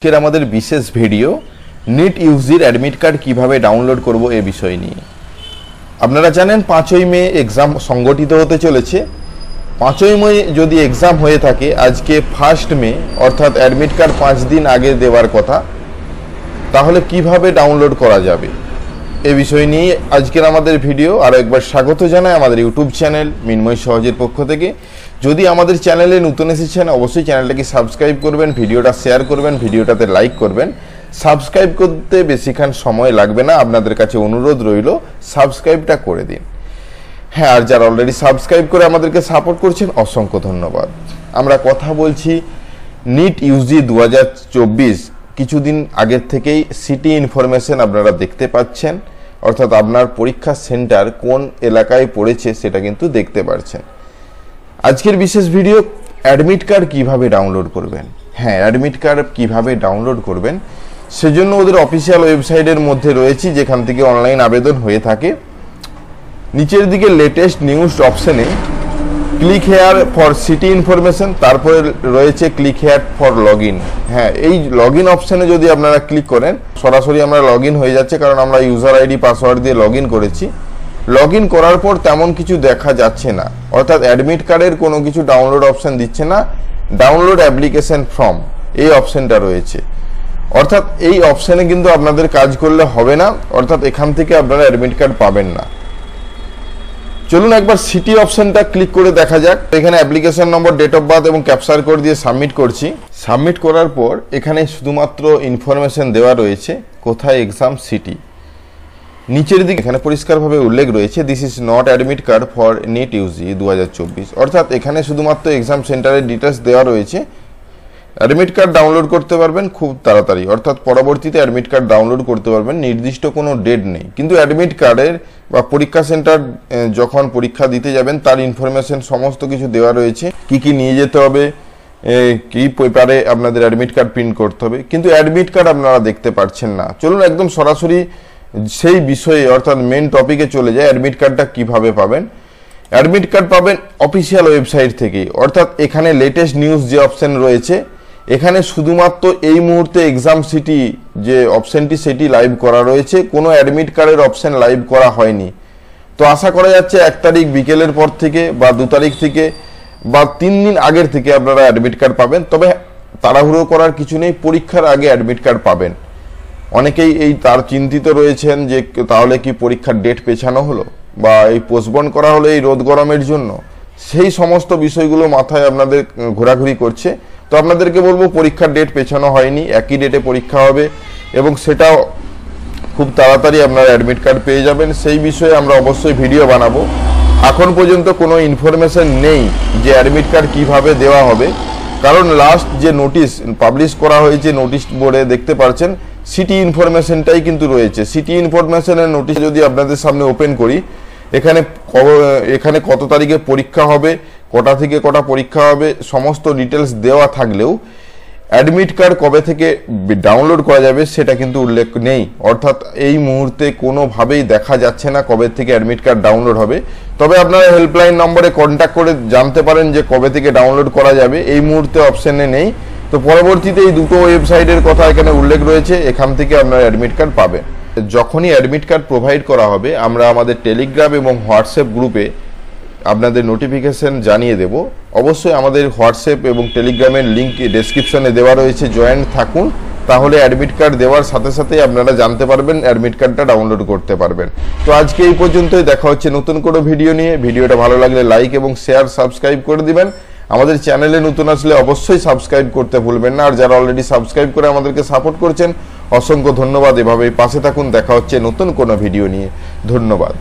আজকের আমাদের বিশেষ ভিডিও নিট ইউজির অ্যাডমিট কার্ড কিভাবে ডাউনলোড করব এই বিষয় নিয়ে। আপনারা জানেন 5ই মে এক্সাম সংগঠিত হতে চলেছে। 5ই মে যদি এক্সাম হয়ে থাকে, আজকে 1 মে অর্থাৎ অ্যাডমিট কার্ড 5 দিন আগে দেওয়ার কথা, তাহলে কিভাবে ডাউনলোড করা যাবে এই বিষয় নিয়ে আজকের আমাদের ভিডিও। আরও একবার স্বাগত জানাই আমাদের ইউটিউব চ্যানেল মিনময় সহজের পক্ষ থেকে। যদি আমাদের চ্যানেলে নতুন এসেছেন অবশ্যই চ্যানেলটাকে সাবস্ক্রাইব করবেন, ভিডিওটা শেয়ার করবেন, ভিডিওটাতে লাইক করবেন। সাবস্ক্রাইব করতে বেশিক্ষণ সময় লাগবে না, আপনাদের কাছে অনুরোধ রইল সাবস্ক্রাইবটা করে দিন। হ্যাঁ, আর যারা অলরেডি সাবস্ক্রাইব করে আমাদেরকে সাপোর্ট করছেন অসংখ্য ধন্যবাদ। আমরা কথা বলছি নিট ইউজি 2024। কিছুদিন আগের থেকেই সিটি ইনফরমেশন আপনারা দেখতে পাচ্ছেন, অর্থাৎ আপনার পরীক্ষা সেন্টার কোন এলাকায় পড়েছে সেটা কিন্তু দেখতে পাচ্ছেন। আজকের বিশেষ ভিডিও অ্যাডমিট কার্ড কিভাবে ডাউনলোড করবেন। হ্যাঁ, অ্যাডমিট কার্ড কিভাবে ডাউনলোড করবেন সেজন্য ওদের অফিসিয়াল ওয়েবসাইটের মধ্যে রয়েছে, যেখান থেকে অনলাইন আবেদন হয়ে থাকে। নিচের দিকে লেটেস্ট নিউজ অপশনে click here for city information, তারপরে রয়েছে click here for log in. হ্যাঁ, এই লগ ইন অপশানে যদি আপনারা ক্লিক করেন সরাসরি আমরা লগ ইন হয়ে যাচ্ছে, কারণ আমরা ইউজার আইডি পাসওয়ার্ড দিয়ে লগ ইন করেছি। লগ ইন করার পর তেমন কিছু দেখা যাচ্ছে না, অর্থাৎ অ্যাডমিট কার্ডের কোনো কিছু ডাউনলোড অপশান দিচ্ছে না। ডাউনলোড অ্যাপ্লিকেশন ফর্ম এই অপশানটা রয়েছে, অর্থাৎ এই অপশানে কিন্তু আপনাদের কাজ করলে হবে না, অর্থাৎ এখান থেকে আপনারা অ্যাডমিট কার্ড পাবেন না। চলুন একবার সিটি অপশনটা ক্লিক করে দেখা যাক। এখানে application number, date of birth এবং ক্যাপচার কোড দিয়ে সাবমিট করছি। সাবমিট করার পর এখানে শুধুমাত্র ইনফরমেশন দেওয়া রয়েছে কোথায় এক্সাম সিটি। নিচের দিকে এখানে পরিষ্কারভাবে উল্লেখ রয়েছে this is not admit card for NEET UG 2024, অর্থাৎ এখানে শুধুমাত্র এক্সাম সেন্টারের ডিটেলস দেওয়া রয়েছে। অ্যাডমিট কার্ড ডাউনলোড করতে পারবেন খুব তাড়াতাড়ি, অর্থাৎ পরবর্তীতে অ্যাডমিট কার্ড ডাউনলোড করতে পারবেন, নির্দিষ্ট কোনো ডেট নেই। কিন্তু অ্যাডমিট কার্ডের বা পরীক্ষা সেন্টার যখন পরীক্ষা দিতে যাবেন তার ইনফরমেশন সমস্ত কিছু দেওয়া রয়েছে, কি কি নিয়ে যেতে হবে, কি পেপারে আপনাদের অ্যাডমিট কার্ড প্রিন্ট করতে হবে, কিন্তু অ্যাডমিট কার্ড আপনারা দেখতে পাচ্ছেন না। চলুন একদম সরাসরি সেই বিষয়ে অর্থাৎ মেন টপিকে চলে যায়। অ্যাডমিট কার্ডটা কিভাবে পাবেন। অ্যাডমিট কার্ড পাবেন অফিসিয়াল ওয়েবসাইট থেকে, অর্থাৎ এখানে লেটেস্ট নিউজ যে অপশন রয়েছে, এখানে শুধুমাত্র এই মুহূর্তে এক্সাম সিটি যে অপশনটি সেটি লাইভ করা রয়েছে, কোনো অ্যাডমিট কার্ডের অপশন লাইভ করা হয়নি। তো আশা করা যাচ্ছে 1 তারিখ বিকেলের পর থেকে বা 2 তারিখ থেকে বা 3 দিন আগের থেকে আপনারা অ্যাডমিট কার্ড পাবেন। তবে তাড়াহুড়ো করার কিছু নেই, পরীক্ষার আগে অ্যাডমিট কার্ড পাবেন। অনেকেই তার চিন্তিত রয়েছেন যে তাহলে কি পরীক্ষার ডেট পেছানো হলো বা এই পোস্টপোন করা হলো এই রোদ গরমের জন্য, সেই সমস্ত বিষয়গুলো মাথায় আপনাদের ঘোরাঘুরি করছে। তো আপনাদেরকে বলবো পরীক্ষার ডেট পেছানো হয়নি, একই ডেটে পরীক্ষা হবে এবং সেটাও খুব তাড়াতাড়ি আপনারা অ্যাডমিট কার্ড পেয়ে যাবেন। সেই বিষয়ে আমরা অবশ্যই ভিডিও বানাবো। এখন পর্যন্ত কোনো ইনফরমেশন নেই যে অ্যাডমিট কার্ড কিভাবে দেওয়া হবে, কারণ লাস্ট যে নোটিশ পাবলিশ করা হয়েছে নোটিশ বোর্ডে দেখতে পাচ্ছেন সিটি ইনফরমেশনটাই কিন্তু রয়েছে। সিটি ইনফরমেশনের নোটিশ যদি আপনাদের সামনে ওপেন করি, এখানে কত তারিখে পরীক্ষা হবে, কটা থেকে কটা পরীক্ষা হবে সমস্ত ডিটেলস দেওয়া থাকলেও অ্যাডমিট কার্ড কবে থেকে ডাউনলোড করা যাবে সেটা কিন্তু উল্লেখ নেই, অর্থাৎ এই মুহূর্তে কোনোভাবেই দেখা যাচ্ছে না কবে থেকে অ্যাডমিট কার্ড ডাউনলোড হবে। তবে আপনারা হেল্পলাইন নম্বরে কন্ট্যাক্ট করে জানতে পারেন যে কবে থেকে ডাউনলোড করা যাবে, এই মুহূর্তে অপশনে নেই। তো পরবর্তীতে এই দুটো ওয়েবসাইটের কথা এখানে উল্লেখ রয়েছে, এখান থেকে আপনারা অ্যাডমিট কার্ড পাবেন। যখনই অ্যাডমিট কার্ড প্রোভাইড করা হবে আমরা আমাদের টেলিগ্রাম এবং হোয়াটসঅ্যাপ গ্রুপে আপনাদের নোটিফিকেশন জানিয়ে দেব। অবশ্যই আমাদের হোয়াটসঅ্যাপ এবং টেলিগ্রামের লিঙ্ক ডেসক্রিপশনে দেওয়া রয়েছে, জয়েন্ট থাকুন, তাহলে অ্যাডমিট কার্ড দেওয়ার সাথে সাথেই আপনারা জানতে পারবেন, অ্যাডমিট কার্ডটা ডাউনলোড করতে পারবেন। তো আজকে এই পর্যন্তই, দেখা হচ্ছে নতুন কোনো ভিডিও নিয়ে। ভিডিওটা ভালো লাগলে লাইক এবং শেয়ার সাবস্ক্রাইব করে দিবেন। আমাদের চ্যানেলে নতুন আসলে অবশ্যই সাবস্ক্রাইব করতে ভুলবেন না, আর যারা অলরেডি সাবস্ক্রাইব করে আমাদেরকে সাপোর্ট করছেন অসংখ্য ধন্যবাদ। এভাবেই পাশে থাকুন, দেখা হচ্ছে নতুন কোনো ভিডিও নিয়ে। ধন্যবাদ।